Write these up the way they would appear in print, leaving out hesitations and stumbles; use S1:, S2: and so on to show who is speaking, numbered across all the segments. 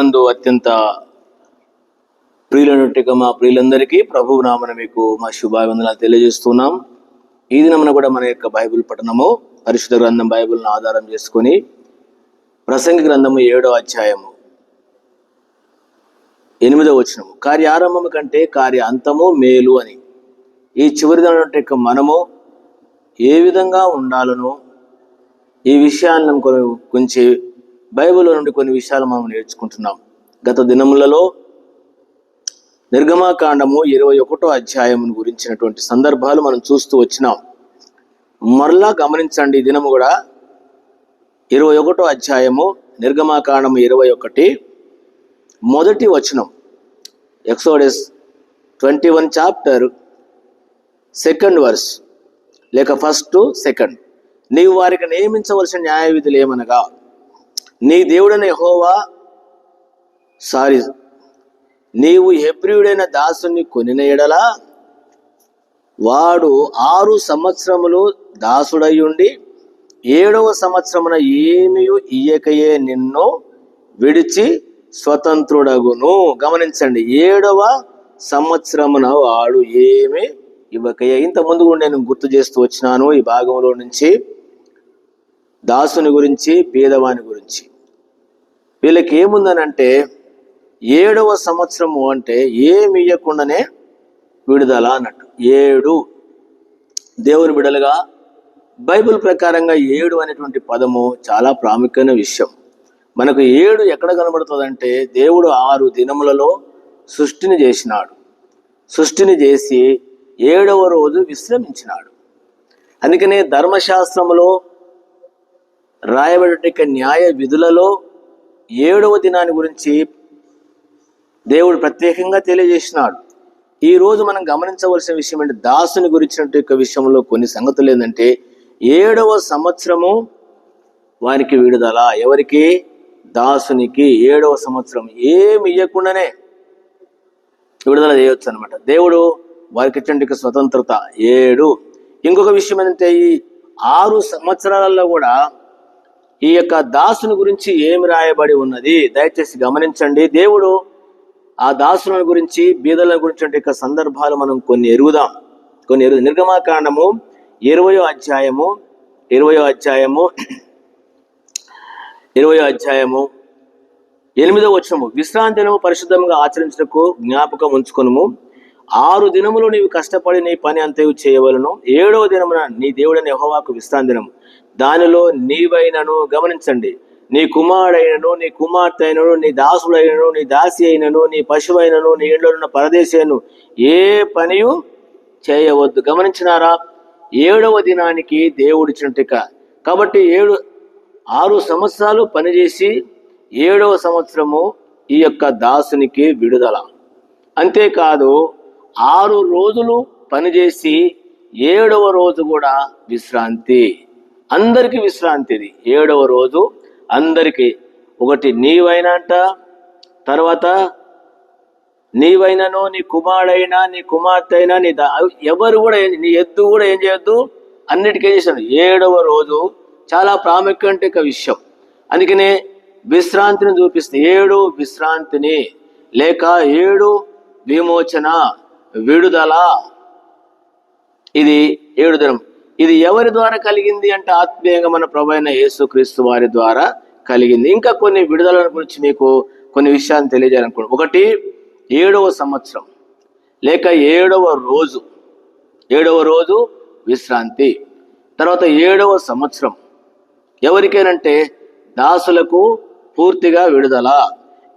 S1: ప్రభునందు అత్యంత ప్రియులైనట్టుగా మా ప్రియులందరికీ ప్రభువు నామన మీకు మా శుభాభివందనాలు తెలియజేస్తున్నాం. ఈ దినమున కూడా మన యొక్క బైబిల్ పఠనము పరిశుద్ధ గ్రంథం బైబిల్ను ఆధారం చేసుకొని ప్రసంగి గ్రంథము 7వ అధ్యాయము 8వ వచనము, కార్యారంభము కంటే కార్య అంతము మేలు అని. ఈ చివరి దినం మనము ఏ విధంగా ఉండాలనో ఈ విషయాలను కొంచెం బైబిల్లో నుండి కొన్ని విషయాలు మనం నేర్చుకుంటున్నాం. గత దినములలో నిర్గమాకాండము 21వ అధ్యాయం గురించినటువంటి సందర్భాలు మనం చూస్తూ వచ్చినాం. మరలా గమనించండి, ఈ దినము కూడా 21వ అధ్యాయము నిర్గమాకాండము 21 మొదటి వచనం, ఎక్సోడస్ 21 చాప్టర్ 2nd వర్స్ లేక 1st to 2nd. నీవు వారికి నియమించవలసిన న్యాయ విధులు ఏమనగా, నీ దేవుడైన యెహోవా నీవు హెబ్రీయుడైన దాసుని కొనిన ఎడల వాడు 6 సంవత్సరములు దాసుడయ్యుండి 7వ సంవత్సరమున ఏమీ ఇయ్యకయే నిన్ను విడిచి స్వతంత్రుడగును. గమనించండి, 7వ సంవత్సరమున వాడు ఏమి ఇవ్వకయే. ఇంతకుముందు కూడా నేను గుర్తు చేస్తూ వచ్చినాను ఈ భాగంలో నుంచి దాసుని గురించి, పేదవాని గురించి. వీళ్ళకి ఏముందనంటే 7వ సంవత్సరము అంటే ఏమి ఇయ్యకుండానే విడుదల అన్నట్టు. 7 దేవుని బిడలుగా బైబిల్ ప్రకారంగా 7 అనేటువంటి పదము చాలా ప్రాముఖ్యమైన విషయం. మనకు 7 ఎక్కడ కనబడుతుందంటే, దేవుడు 6 దినములలో సృష్టిని చేసినాడు. సృష్టిని చేసి 7వ రోజు విశ్రమించినాడు. అందుకనే ధర్మశాస్త్రములో రాయబడిన న్యాయ విధులలో 7వ దినాన్ని గురించి దేవుడు ప్రత్యేకంగా తెలియజేసినాడు. ఈ రోజు మనం గమనించవలసిన విషయం ఏంటి, దాసుని గురించినటువంటి విషయంలో కొన్ని సంగతులు ఏంటంటే, 7వ సంవత్సరము వారికి విడుదల. ఎవరికి? దాసునికి 7వ సంవత్సరం ఏమి ఇవ్వకుండానే విడుదల చేయవచ్చు అనమాట. దేవుడు వారికి ఇచ్చినటువంటి స్వతంత్రత 7. ఇంకొక విషయం ఏంటంటే, ఈ 6 సంవత్సరాలలో కూడా ఈ యొక్క దాసుని గురించి ఏమి రాయబడి ఉన్నది దయచేసి గమనించండి. దేవుడు ఆ దాసుల గురించి, బీదల గురించి సందర్భాలు మనం కొన్ని ఎరుగుదాం. నిర్గమాకాండము 20వ అధ్యాయము 8వ వచనము, విశ్రాంతి దినము పరిశుద్ధంగా ఆచరించుటకు జ్ఞాపకం ఉంచుకొనుము. 6 దినములు నీవు కష్టపడి నీ పని అంతయు చేయవలను. 7వ దినమున నీ దేవుడైన యెహోవాకు విశ్రాంతి దినము. దానిలో నీవైనను, గమనించండి, నీ కుమారుడైనను, నీ కుమార్తె అయినను, నీ దాసుడైనను, నీ దాసి అయినను, నీ పశువైనను, నీ ఇంట్లో ఉన్న పరదేశి అయినను ఏ పనియు చేయవద్దు. గమనించినారా? 7వ దినానికి దేవుడిచ్చినట్టు. కాబట్టి 6 సంవత్సరాలు పనిచేసి 7వ సంవత్సరము ఈ యొక్క దాసునికి విడుదల. అంతేకాదు 6 రోజులు పనిచేసి 7వ రోజు కూడా విశ్రాంతి. అందరికీ విశ్రాంతి. ఇది 7వ రోజు అందరికీ. ఒకటి నీవైనంట, తర్వాత నీవైనను, నీ కుమారుడైనా, నీ కుమార్తె అయినా, ఎవరు కూడా, నీ ఎద్దు కూడా ఏం చేయొద్దు, అన్నిటికీ ఏం చేశాడు. 7వ రోజు చాలా ప్రాముఖ్యమైన విషయం. అందుకనే విశ్రాంతిని చూపిస్తే 7 విశ్రాంతిని లేక 7 విమోచన, విడుదల. ఇది 7 దినం. ఇది ఎవరి ద్వారా కలిగింది అంటే, ఆత్మీయంగా మన ప్రభువైన యేసుక్రీస్తు వారి ద్వారా కలిగింది. ఇంకా కొన్ని విడుదల గురించి మీకు కొన్ని విషయాలు తెలియజేయాలనుకోండి. ఒకటి 7వ సంవత్సరం లేక 7వ రోజు. 7వ రోజు విశ్రాంతి. తర్వాత 7వ సంవత్సరం ఎవరికేనంటే దాసులకు పూర్తిగా విడుదల.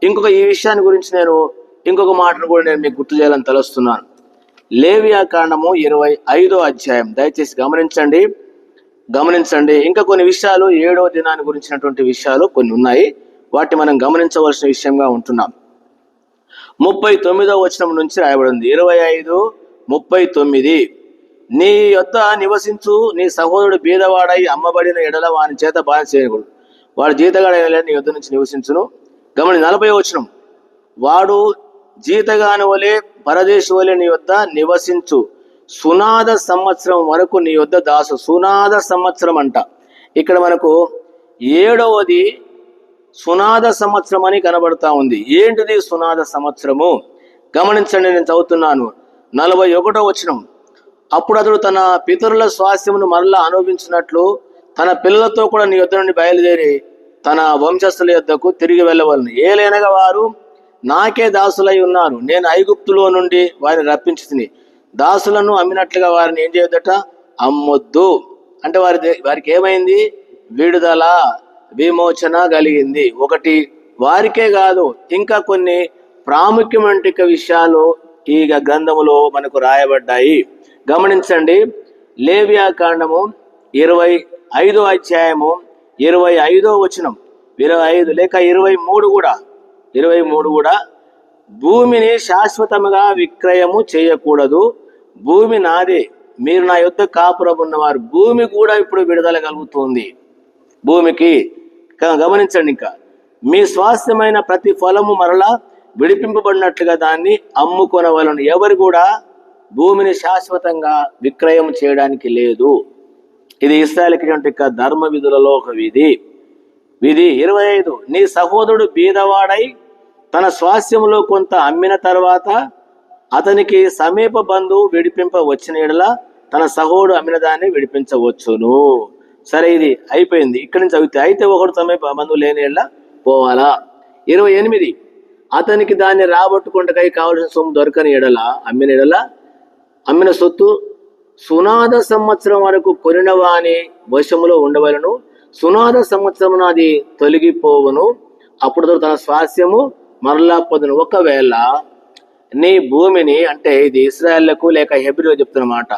S1: ఇంకొక ఈ విషయాన్ని గురించి నేను ఇంకొక మాటను కూడా నేను మీకు గుర్తు చేయాలని తలుస్తున్నాను. లేవియాకాండము 25వ అధ్యాయం దయచేసి గమనించండి. ఇంకా కొన్ని విషయాలు 7వ దినాన్ని గురించినటువంటి విషయాలు కొన్ని ఉన్నాయి. వాటిని మనం గమనించవలసిన విషయంగా ఉంటున్నాం. 39వ వచనం నుంచి రాయబడింది. 25:39, నీ యొద్ద నివసించు నీ సహోదరుడు బీదవాడై అమ్మబడిన ఎడల వాని చేత బాధ చేయకూడదు. వాడు జీతగాడైన నీ యొద్ద నుంచి నివసించును. 40వ వచనం, వాడు జీతగాని వలె పరదేశి వలె నీ యొద్ద నివసించు. సునాద సంవత్సరం వరకు నీ యొద్ద దాసు. సునాద సంవత్సరం అంట. ఇక్కడ మనకు 7వది సునాద సంవత్సరం అని కనబడతా ఉంది. ఏంటిది సునాద సంవత్సరము? గమనించండి, నేను చదువుతున్నాను 41వ వచనం. అప్పుడు అతడు తన పితరుల స్వాస్థ్యమును మరలా అనుభవించినట్లు తన పిల్లలతో కూడా నీ యొద్ద నుండి బయలుదేరి తన వంశస్థుల యొద్దకు తిరిగి వెళ్ళవలను. ఏలైనగా వారు నాకే దాసులై ఉన్నారు. నేను ఐగుప్తులో నుండి వారిని రప్పించి దాసులను అమ్మినట్లుగా వారిని ఏం చేయొద్దట, అమ్మొద్దు. అంటే వారికి ఏమైంది? విడుదల, విమోచన కలిగింది. ఒకటి వారికే కాదు, ఇంకా కొన్ని ప్రాముఖ్యమైన విషయాలు ఈ గ్రంథములో మనకు రాయబడ్డాయి. గమనించండి, లేవియా కాండము 25వ అధ్యాయము 25వ వచనం, 25 లేక 23 కూడా భూమిని శాశ్వతముగా విక్రయము చేయకూడదు, భూమి నాదే, మీరు నా యొద్ద కాపురం ఉన్నవారు. భూమి కూడా ఇప్పుడు విడుదల కలుగుతుంది భూమికి. గమనించండి, ఇంకా మీ స్వాస్థ్యమైన ప్రతి ఫలము మరలా విడిపింపబడినట్లుగా దాన్ని అమ్ముకొనవలను. ఎవరు కూడా భూమిని శాశ్వతంగా విక్రయం చేయడానికి లేదు. ఇది ఇశ్రాయేలుకి ధర్మ విధులలో ఒక విధి. 25, నీ సహోదరుడు బీదవాడై తన స్వాస్థ్యములో కొంత అమ్మిన తర్వాత అతనికి సమీప బంధువు విడిపింప వచ్చిన ఎడల తన సహోదరుడు అమ్మిన దాన్ని విడిపించవచ్చును. సరే, ఇది అయిపోయింది. ఇక్కడి నుంచి చదివితే అయితే ఒకడు సమీప బంధువు లేని ఎడల పోవాలా. 28, అతనికి దాన్ని రాబట్టుకుంటకై కావలసిన సొమ్ము దొరకని ఎడల అమ్మిన సొత్తు సునాద సంవత్సరం వరకు కొనిన వాని వశములో ఉండవలను. సునాద సంవత్సరం అది తొలగిపోవును, అప్పుడు తన స్వాస్థ్యము మరలా పొందును. ఒకవేళ నీ భూమిని, అంటే ఇది ఇశ్రాయేలుకు లేక హెబ్రీలో చెప్తున్నమాట,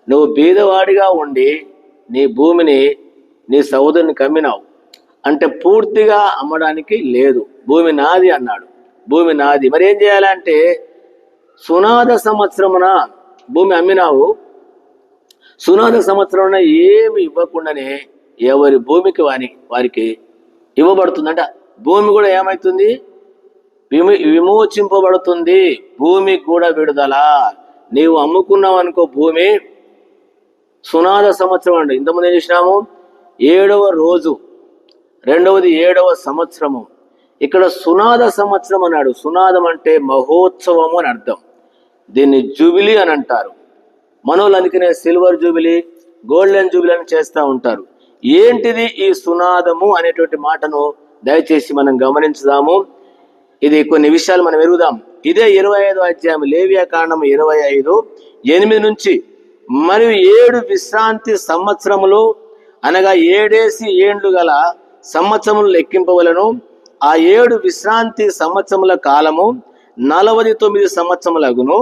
S1: నువ్వు బీదవాడిగా ఉండి నీ భూమిని నీ సహోదరునికి అమ్మినావు అంటే పూర్తిగా అమ్మడానికి లేదు. భూమి నాది అన్నాడు, భూమి నాది. మరి ఏం చేయాలంటే సునాద సంవత్సరమున భూమి అమ్మినావు, సునాద సంవత్సరంలో ఏమి ఇవ్వకుండానే ఎవరి భూమికి వారికి ఇవ్వబడుతుందంట. భూమి కూడా ఏమవుతుంది? విమోచింపబడుతుంది. భూమికి కూడా విడుదల. నీవు అమ్ముకున్నావు అనుకో భూమి, సునాద సంవత్సరం అండి. ఇంతకుముందు ఏం చేసినాము? 7వ రోజు, రెండవది 7వ సంవత్సరము. ఇక్కడ సునాద సంవత్సరం అన్నాడు. సునాదం అంటే మహోత్సవము అని అర్థం. దీన్ని జూబిలీ అని అంటారు. మనోళ్ళు అందుకనే సిల్వర్ జూబిలీ, గోల్డెన్ జూబిలీ అని చేస్తూ ఉంటారు. ఏంటిది ఈ సునాదము అనేటువంటి మాటను దయచేసి మనం గమనించుదాము. ఇది కొన్ని విషయాలు మనం ఎరుగుదాం. ఇదే 25వ అధ్యాయం లేవియా కాండము 25:8 నుంచి, మరియు 7 విశ్రాంతి సంవత్సరములు అనగా 7 ఏండ్లు గల సంవత్సరములు లెక్కింపవలను. ఆ 7 విశ్రాంతి సంవత్సరముల కాలము 49 సంవత్సరములగును.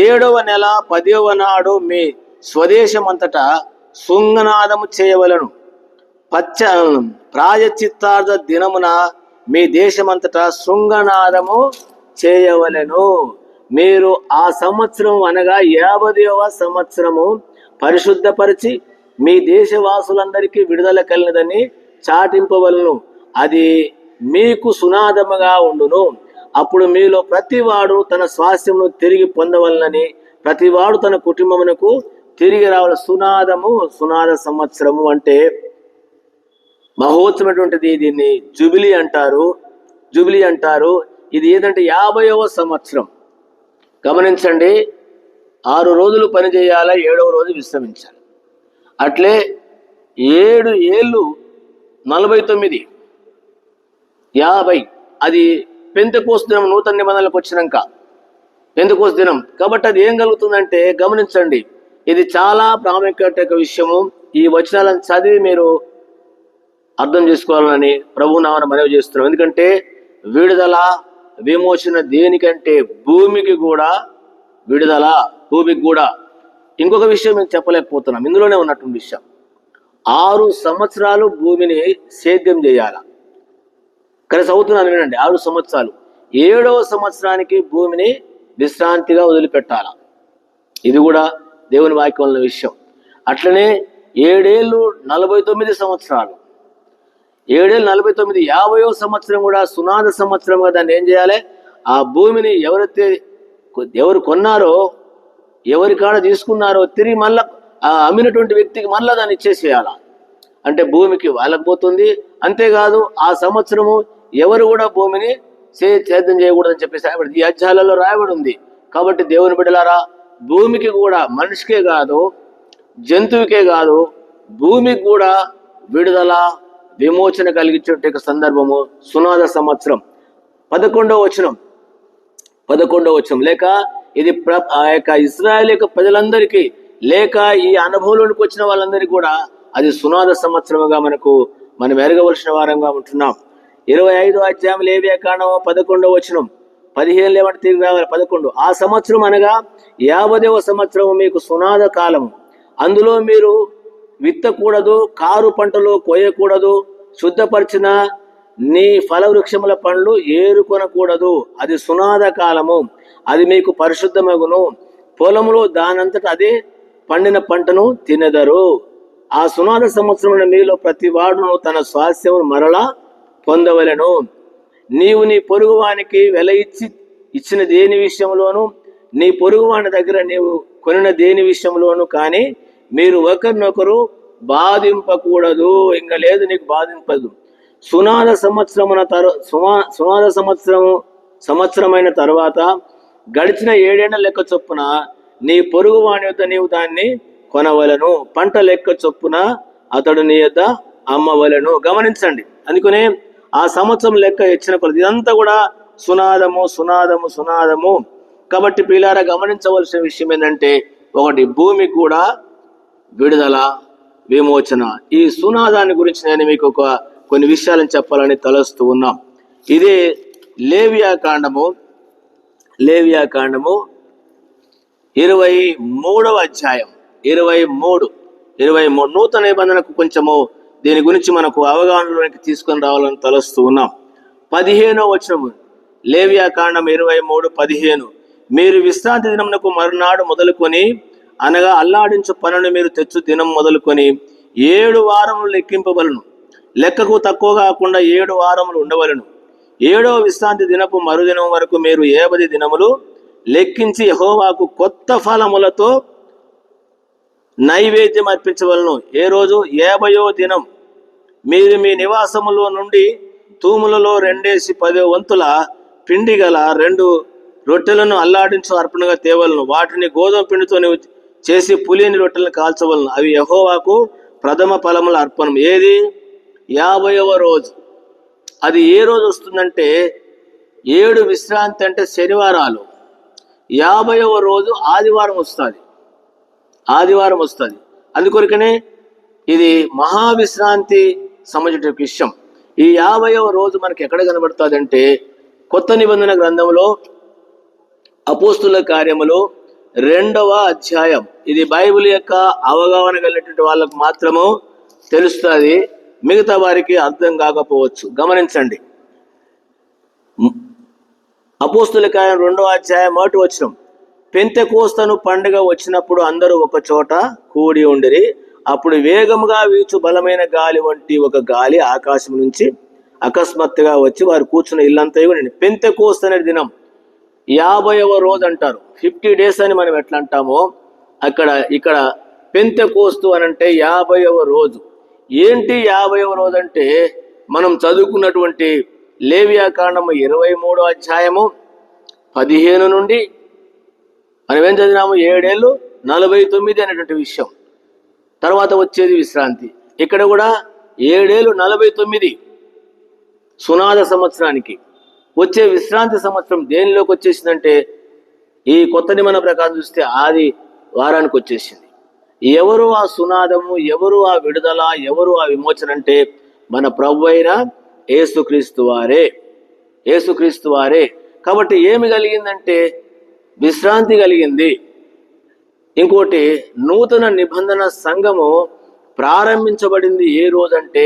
S1: 7వ నెల 10వ నాడు మీ స్వదేశమంతటా శృంగనాదము చేయవలను. ప్రాయశ్చిత్తార్థ దినమున మీ దేశమంతటా శృంగనాదము చేయవలెను. మీరు ఆ సంవత్సరం అనగా 50వ సంవత్సరము పరిశుద్ధపరిచి మీ దేశవాసులందరికీ విడుదల కలిగినదని చాటింపవలను. అది మీకు సునాదముగా ఉండును. అప్పుడు మీలో ప్రతివాడు తన స్వాస్థ్యమును తిరిగి పొందవలనని, ప్రతివాడు తన కుటుంబమునకు తిరిగి రావాలి. సునాద సంవత్సరము అంటే మహోత్సవమైనటువంటిది. దీన్ని జూబిలీ అంటారు. ఇది ఏదంటే 50వ సంవత్సరం. గమనించండి, 6 రోజులు పని చేయాలా, 7వ రోజు విశ్రమించాలి. అట్లే 7 ఏళ్ళు 49 50 అది పెంతెకోస్తు దినం, నూతన నిబంధనలకు వచ్చినాక పెంతెకోస్తు దినం. కాబట్టి అది ఏం కలుగుతుందంటే గమనించండి, ఇది చాలా ప్రాముఖ్యత విషయము. ఈ వచనాలను చదివి మీరు అర్థం చేసుకోవాలని ప్రభు నామమున మనవి చేస్తున్నాం. ఎందుకంటే విడుదల, విమోచన దేనికంటే భూమికి కూడా విడుదల, భూమికి కూడా. ఇంకొక విషయం మేము చెప్పలేకపోతున్నాం, ఇందులోనే ఉన్నటువంటి విషయం. 6 సంవత్సరాలు భూమిని సేద్యం చేయాల. కానీ చదువుతున్నాను వినండి, 6 సంవత్సరాలు. 7వ సంవత్సరానికి భూమిని విశ్రాంతిగా వదిలిపెట్టాల. ఇది కూడా దేవుని వాక్యం ఉన్న విషయం. అట్లనే 7 ఏళ్ళు 49 సంవత్సరాలు, 7 ఏళ్ళు 49, 50వ సంవత్సరం కూడా సునాద సంవత్సరంగా దాన్ని ఏం చేయాలి? ఆ భూమిని ఎవరు కొన్నారో, ఎవరి కాడ తీసుకున్నారో తిరిగి మళ్ళా ఆ అమ్మినటువంటి వ్యక్తికి మళ్ళా దాన్ని ఇచ్చేసేయాల. అంటే భూమికి వాళ్ళకి పోతుంది, అంతేకాదు ఆ సంవత్సరము ఎవరు కూడా భూమిని సేద్యం చేయకూడదని చెప్పేసి ఈ అధ్యాయాలలో రాయబడి ఉంది. కాబట్టి దేవుని బిడ్డలారా, భూమికి కూడా, మనిషికే కాదు, జంతువుకే కాదు, భూమికి కూడా విడుదల, విమోచన కలిగించే సందర్భము సునాద సంవత్సరం 11వ వచనం. లేక ఇది ఆ యొక్క ఇశ్రాయేలు యొక్క ప్రజలందరికీ, లేక ఈ అనుభవంలోనికి వచ్చిన వాళ్ళందరికీ కూడా అది సునాద సంవత్సరముగా మనం ఎరగవలసిన వారంగా ఉంటున్నాం. 25వ అధ్యాయం లేవియా కాండము 11వ వచనం, 15 లేవంటే తిరిగి రావాలి 11. ఆ సంవత్సరం అనగా 50వ సంవత్సరము మీకు సునాద కాలము. అందులో మీరు విత్తకూడదు, కారు పంటలు కోయకూడదు, శుద్ధపరిచిన నీ ఫల వృక్షముల పండ్లు ఏరుకొనకూడదు. అది సునాద కాలము, అది మీకు పరిశుద్ధమగును. పొలములో దానంతట అదే పండిన పంటను తినెదరు. ఆ సునాద సంవత్సరమున మీలో ప్రతి వాడును తన స్వాస్థ్యమును మరలా పొందవలెను. నీవు నీ పొరుగువానికి వెల ఇచ్చిన దేని విషయంలోను, నీ పొరుగువాని దగ్గర నీవు కొనిన దేని విషయంలోను కానీ మీరు ఒకరినొకరు బాధింపకూడదు. ఇంకా లేదు, నీకు బాధింపదు. సునాద సంవత్సరమైన తర్వాత గడిచిన 7 ఏళ్ల లెక్క చొప్పున నీ పొరుగు వాని యొద్ద నీవు దాన్ని కొనవలను. పంట లెక్క చొప్పున అతడు నీ యొద్ద అమ్మవలను. గమనించండి, అందుకనే ఆ సంవత్సరం లెక్క ఇచ్చిన కొలది ఇదంతా కూడా సునాదము. కాబట్టి పిల్లారా, గమనించవలసిన విషయం ఏంటంటే, ఒకటి, భూమికి కూడా విడుదల, విమోచన. ఈ సునాదాన్ని గురించి నేను మీకు కొన్ని విషయాలను చెప్పాలని తలస్తూ ఉన్నాం. ఇదే లేవియా కాండము 23వ అధ్యాయం 23 నూతన నిబంధనకు కొంచెము దీని గురించి మనకు అవగాహనలోకి తీసుకొని రావాలని తలస్తూ ఉన్నాం. 15వ వచనము, లేవియా కాండం 23:15, మీరు విశ్రాంతి దినమునకు మరునాడు మొదలుకొని, అనగా అల్లాడించు పనులు మీరు తెచ్చు దినం మొదలుకొని 7 వారములు లెక్కింపవలను. లెక్కకు తక్కువ కాకుండా 7 వారములు ఉండవలను. 7వ విశ్రాంతి దినపు మరుదినం వరకు మీరు 50 దినములు లెక్కించి యెహోవాకు కొత్త ఫలములతో నైవేద్యం అర్పించవలను. ఏ రోజు? 50వ దినం మీరు మీ నివాసములో నుండి తూములలో 2:10 వంతుల పిండి గల 2 రొట్టెలను అల్లాడించు అర్పణగా తేవలను. వాటిని గోధుమ పిండితో చేసి పులిని రొట్టెలను కాల్చవలను. అవి యెహోవాకు ప్రథమ ఫలముల అర్పణం. ఏది? 50వ రోజు. అది ఏ రోజు వస్తుందంటే, 7 విశ్రాంతి అంటే శనివారాలు, 50వ రోజు ఆదివారం వస్తుంది. అందుకొరకనే ఇది మహావిశ్రాంతి సంబంధించిన విషయం. ఈ 50వ రోజు మనకి ఎక్కడ కనబడుతుంది అంటే, కొత్త నిబంధన గ్రంథంలో అపోస్తుల కార్యములు 2వ అధ్యాయం. ఇది బైబిల్ యొక్క అవగాహన కలిగినటువంటి వాళ్ళకు మాత్రము తెలుస్తుంది, మిగతా వారికి అర్థం కాకపోవచ్చు. గమనించండి, అపోస్తుల కార్యం 2వ అధ్యాయం 1వ వచనం, పెంతెకోస్తను పండుగ వచ్చినప్పుడు అందరూ ఒక చోట కూడి ఉండిరి. అప్పుడు వేగముగా వీచు బలమైన గాలి వంటి ఒక గాలి ఆకాశం నుంచి అకస్మాత్తుగా వచ్చి వారు కూర్చున్న ఇల్లంతా నిండి. పెంతెకోస్తు అనే దినం 50వ రోజు అంటారు. 50 days అని మనం ఎట్లా అంటామో, ఇక్కడ పెంతెకోస్తు అని అంటే 50వ రోజు. ఏంటి 50వ రోజు అంటే, మనం చదువుకున్నటువంటి లేవియా కాండము 23వ అధ్యాయము 15 నుండి మనం ఏం చదివినాము? 7 ఏళ్ళు 49 అనేటువంటి విషయం. తర్వాత వచ్చేది విశ్రాంతి. ఇక్కడ కూడా 7 ఏళ్ళు 49 సునాద సంవత్సరానికి. వచ్చే విశ్రాంతి సంవత్సరం దేనిలోకి వచ్చేసిందంటే, ఈ కొత్త నిబంధన ప్రకారం చూస్తే ఆది వారానికి వచ్చేసింది. ఎవరు ఆ సునాదము, ఎవరు ఆ విడుదల, ఎవరు ఆ విమోచన అంటే మన ప్రభు అయిన యేసుక్రీస్తు వారే. కాబట్టి ఏమి కలిగిందంటే విశ్రాంతి కలిగింది. ఇంకోటి, నూతన నిబంధన సంఘము ప్రారంభించబడింది ఏ రోజంటే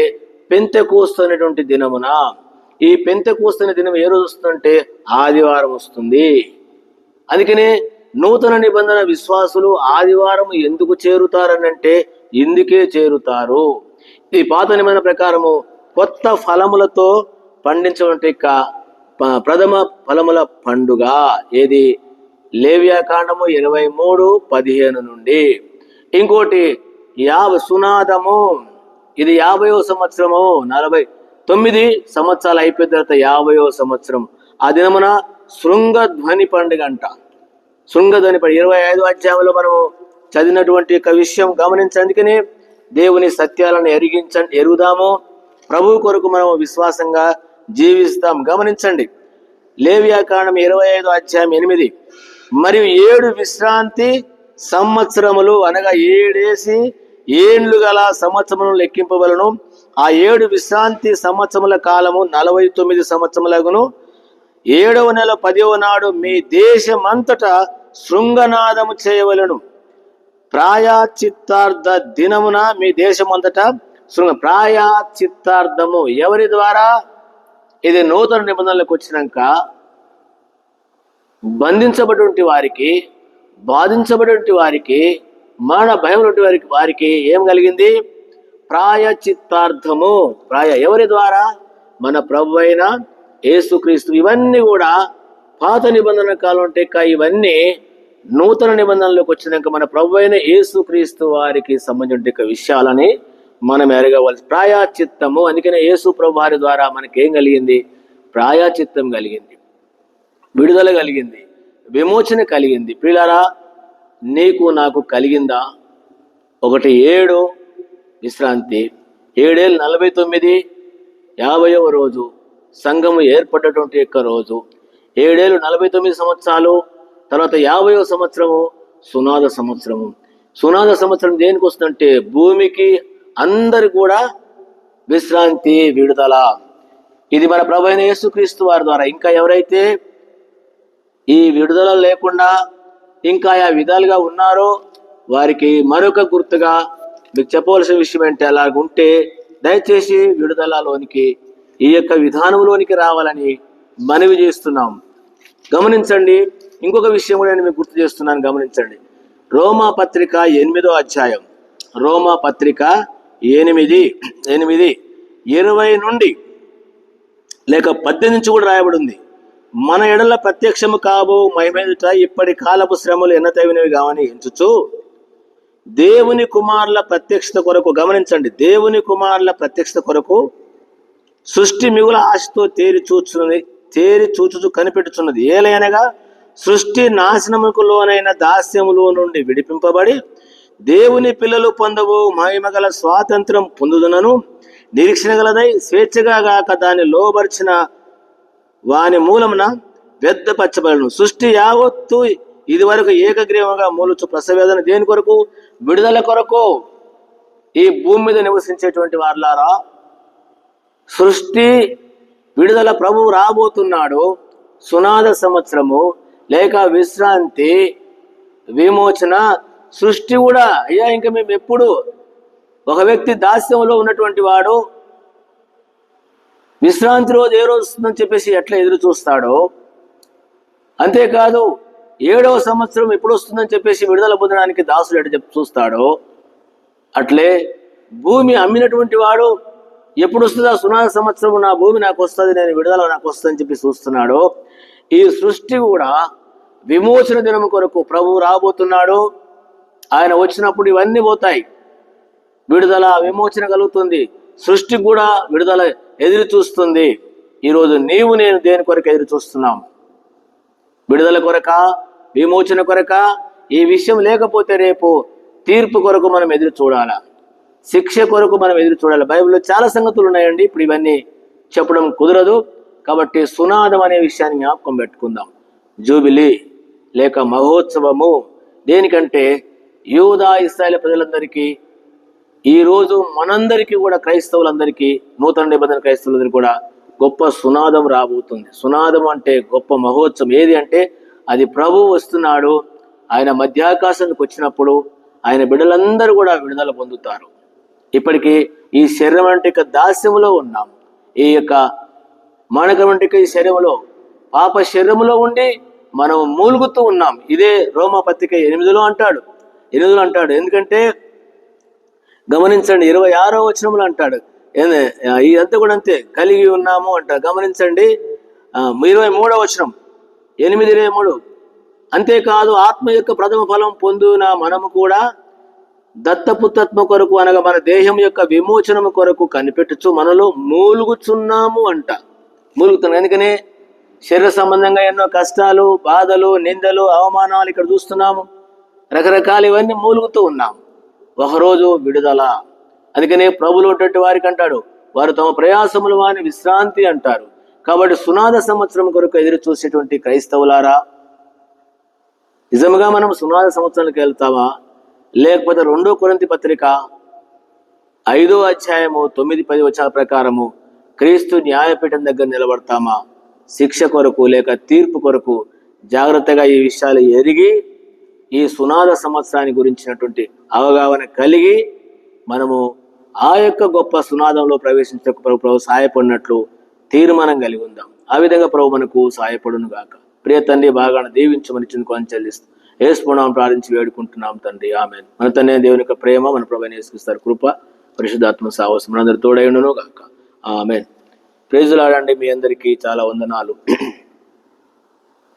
S1: పెంతెకోస్తు అనేటువంటి దినమున. ఈ పెంతెకోస్తు అనే దినం ఏ రోజు వస్తుందంటే ఆదివారం వస్తుంది. అందుకనే నూతన నిబంధన విశ్వాసులు ఆదివారం ఎందుకు చేరుతారనంటే ఇందుకే చేరుతారు. ఈ పాత నిబంధన ప్రకారము కొత్త ఫలములతో పండించే ప్రథమ ఫలముల పండుగ. ఏది? లేవియా కాండము 23:15 నుండి. ఇంకోటి సునాదము, ఇది 50వ సంవత్సరము, 9 సంవత్సరాలు అయిపోయిన తర్వాత 50వ సంవత్సరం ఆ దినమున శృంగధ్వని పండుగ అంట. శృంగధ్వని పండుగ 25వ అధ్యాయంలో మనం చదివినటువంటి యొక్క విషయం గమనించేందుకనే దేవుని సత్యాలను ఎరుగుదాము, ప్రభు కొరకు మనం విశ్వాసంగా జీవిస్తాం. గమనించండి, లేవియాకాండం 25వ అధ్యాయం 8, మరియు 7 విశ్రాంతి సంవత్సరములు అనగా 7 ఏండ్లు గల సంవత్సరములను లెక్కింపవలను. ఆ 7 విశ్రాంతి సంవత్సరముల కాలము 49 సంవత్సరములగును. 7వ నెల 10వ నాడు మీ దేశమంతటా శృంగనాదము చేయవలను. ప్రాయశ్చిత్తార్థ దినమున మీ దేశమంతటా ప్రాయశ్చిత్తార్థము ఎవరి ద్వారా? ఇది నూతన నిబంధనలకు వచ్చినాక బంధించబడి వారికి, బాధించబడి వారికి, మరణ భయం వారికి ఏం కలిగింది? ప్రాయశ్చిత్తార్థము. ఎవరి ద్వారా? మన ప్రభు అయిన యేసుక్రీస్తు. ఇవన్నీ కూడా పాత నిబంధన కాలం అంటే ఇవన్నీ నూతన నిబంధనలోకి వచ్చినాక మన ప్రభు అయిన యేసుక్రీస్తు వారికి సంబంధించిన విషయాలని మనం ఎరగవలసి. ప్రాయశ్చిత్తము, అందుకనే యేసు ప్రభు వారి ద్వారా మనకేం కలిగింది? ప్రాయశ్చిత్తం కలిగింది, విడుదల కలిగింది, విమోచన కలిగింది. ప్రియులారా, నీకు నాకు కలిగిందా? 7 విశ్రాంతి, 7 49 50వ రోజు సంఘము ఏర్పడ్డటువంటి యొక్క రోజు, 7 49 సంవత్సరాలు, తర్వాత 50వ సంవత్సరము సునాద సంవత్సరము. సునాద సంవత్సరం దేనికి వస్తుందంటే భూమికి అందరు కూడా విశ్రాంతి, విడుదల. ఇది మన ప్రభు అయిన యేసుక్రీస్తు వారి ద్వారా. ఇంకా ఎవరైతే ఈ విడుదల లేకుండా ఇంకా ఆ విధాలుగా ఉన్నారో వారికి మరొక గుర్తుగా మీకు చెప్పవలసిన విషయం ఏంటి, అలాగుంటే దయచేసి విడుదలలోనికి, ఈ యొక్క విధానంలోనికి రావాలని మనవి చేస్తున్నాం. గమనించండి, ఇంకొక విషయం కూడా నేను మీకు గుర్తు చేస్తున్నాను. గమనించండి, రోమా పత్రిక 8వ అధ్యాయం, రోమా పత్రిక 8:20 నుండి లేక 18 నుంచి కూడా రాయబడి ఉంది. మన ఎడల ప్రత్యక్షము కాబో మహిమేదుట ఇప్పటి కాలపు శ్రమలు ఎన్నతగినవి కావని ఎంచుచు దేవుని కుమారుల ప్రత్యక్షత కొరకు. గమనించండి, దేవుని కుమారుల ప్రత్యక్షత కొరకు సృష్టి మిగుల ఆశతో తేరి చూచుచు కనిపెట్టుచున్నది. ఏలైనగా సృష్టి నాశనముకు లోనైన దాస్యములో నుండి విడిపింపబడి దేవుని పిల్లలు పొందవు మహిమగల స్వాతంత్రం పొందుదునను నిరీక్షణ గలదై స్వేచ్ఛగా గాక దాన్ని లోబర్చిన వాని మూలమున వ్యర్థపరచబడను. సృష్టి యావత్తు ఇది వరకు ఏకగ్రీవంగా మూలుచు ప్రసవేదన దేని కొరకు? విడుదల కొరకు. ఈ భూమి మీద నివసించేటువంటి వారులారా, సృష్టి విడుదల ప్రభువు రాబోతున్నాడు. సునాద సంవత్సరము లేక విశ్రాంతి, విమోచన. సృష్టి కూడా అయ్యా ఇంకా మేము ఎప్పుడు, ఒక వ్యక్తి దాస్యంలో ఉన్నటువంటి వాడు విశ్రాంతి రోజు ఏ రోజు వస్తుందని చెప్పేసి ఎట్లా ఎదురు చూస్తాడో, అంతేకాదు 7వ సంవత్సరం ఎప్పుడు వస్తుందని చెప్పేసి విడుదల పొందడానికి దాసుడు ఎట్లా చూస్తాడో, అట్లే భూమి అమ్మినటువంటి వాడు ఎప్పుడు వస్తుందా సునాద సంవత్సరం, నా భూమి నాకు వస్తుంది, నేను విడుదల నాకు వస్తుందని చెప్పి చూస్తున్నాడు. ఈ సృష్టి కూడా విమోచన దినం కొరకు ప్రభువు రాబోతున్నాడు. ఆయన వచ్చినప్పుడు ఇవన్నీ పోతాయి, విడుదల విమోచన కలుగుతుంది. సృష్టి కూడా విడుదల ఎదురు చూస్తుంది. ఈరోజు నీవు నేను దేని కొరకు ఎదురు చూస్తున్నాం? విడుదల కొరక, విమోచన కొరక? ఈ విషయం లేకపోతే రేపు తీర్పు కొరకు మనం ఎదురు చూడాలా, శిక్ష కొరకు మనం ఎదురు చూడాలి. బైబిల్లో చాలా సంగతులు ఉన్నాయండి, ఇప్పుడు ఇవన్నీ చెప్పడం కుదరదు. కాబట్టి సునాదం అనే విషయాన్ని జ్ఞాపకం పెట్టుకుందాం. జూబిలీ లేక మహోత్సవము దేనికంటే యూదా ఇశ్రాయేలు ప్రజలందరికీ, ఈరోజు మనందరికీ కూడా, క్రైస్తవులందరికీ, నూతన నిబంధన క్రైస్తవులందరికీ కూడా గొప్ప సునాదం రాబోతుంది. సునాదం అంటే గొప్ప మహోత్సవం. ఏది అంటే అది ప్రభువు వస్తున్నాడు. ఆయన మధ్యాకాశానికి వచ్చినప్పుడు ఆయన బిడ్డలందరూ కూడా విడుదల పొందుతారు. ఇప్పటికీ ఈ శరీరం అంటే దాస్యములో ఉన్నాం. ఈ యొక్క మానకం అంటే ఈ శరీరంలో, పాప శరీరంలో ఉండి మనం మూలుగుతూ ఉన్నాం. ఇదే రోమా పత్రిక 8లో అంటాడు. ఎందుకంటే గమనించండి, 26వ వచనంలో అంటాడు, ఇదంతా కూడా అంతే, కలిగి ఉన్నాము అంటాడు. గమనించండి, 23వ వచనం, 8:23, అంతేకాదు ఆత్మ యొక్క ప్రథమ ఫలం పొందిన మనము కూడా దత్తపుత్రత్వ కొరకు అనగా మన దేహం యొక్క విమోచనము కొరకు కనిపెట్టుచు మనలో మూలుగుచున్నాము అంట. మూలుగుతున్నాం. ఎందుకనే శరీర సంబంధంగా ఎన్నో కష్టాలు, బాధలు, నిందలు, అవమానాలు ఇక్కడ చూస్తున్నాము. రకరకాలు ఇవన్నీ మూలుగుతూ ఉన్నాము. ఒకరోజు విడుదల. అందుకనే ప్రభులు ఉన్నటువంటి వారికి అంటాడు, వారు తమ ప్రయాసములు వాని విశ్రాంతి అంటారు. కాబట్టి సునాద సంవత్సరం కొరకు ఎదురు చూసేటువంటి క్రైస్తవులారా, నిజంగా మనం సునాద సంవత్సరానికి వెళ్తామా, లేకపోతే 2 కొరింథీ పత్రిక 5వ అధ్యాయము 9-10 వచనాల ప్రకారము క్రీస్తు న్యాయపీఠం దగ్గర నిలబడతామా? శిక్ష కొరకు లేక తీర్పు కొరకు జాగ్రత్తగా ఈ విషయాలు ఎరిగి ఈ సునాద సంవత్సరాన్ని గురించినటువంటి అవగాహన కలిగి మనము ఆ యొక్క గొప్ప సునాదంలో ప్రవేశించక ప్రభు సహాయపడినట్లు తీర్మానం కలిగి ఉందాం. ఆ విధంగా ప్రభు మనకు సహాయపడును గాక. ప్రియ తండ్రి, బాగా దీవించమని చునుకొని చెల్లిస్తూ యేసునామమున ప్రార్థించి వేడుకుంటున్నాం తండ్రి, ఆమేన్. మన తండ్రి దేవుని యొక్క ప్రేమ, మన ప్రభువైన యేసుక్రీస్తు కృప, పరిశుద్ధాత్మ సహవాసం మనందరి తోడై ఉండును గాక. ఆమేన్. Praise lord. మీ అందరికీ చాలా వందనాలు.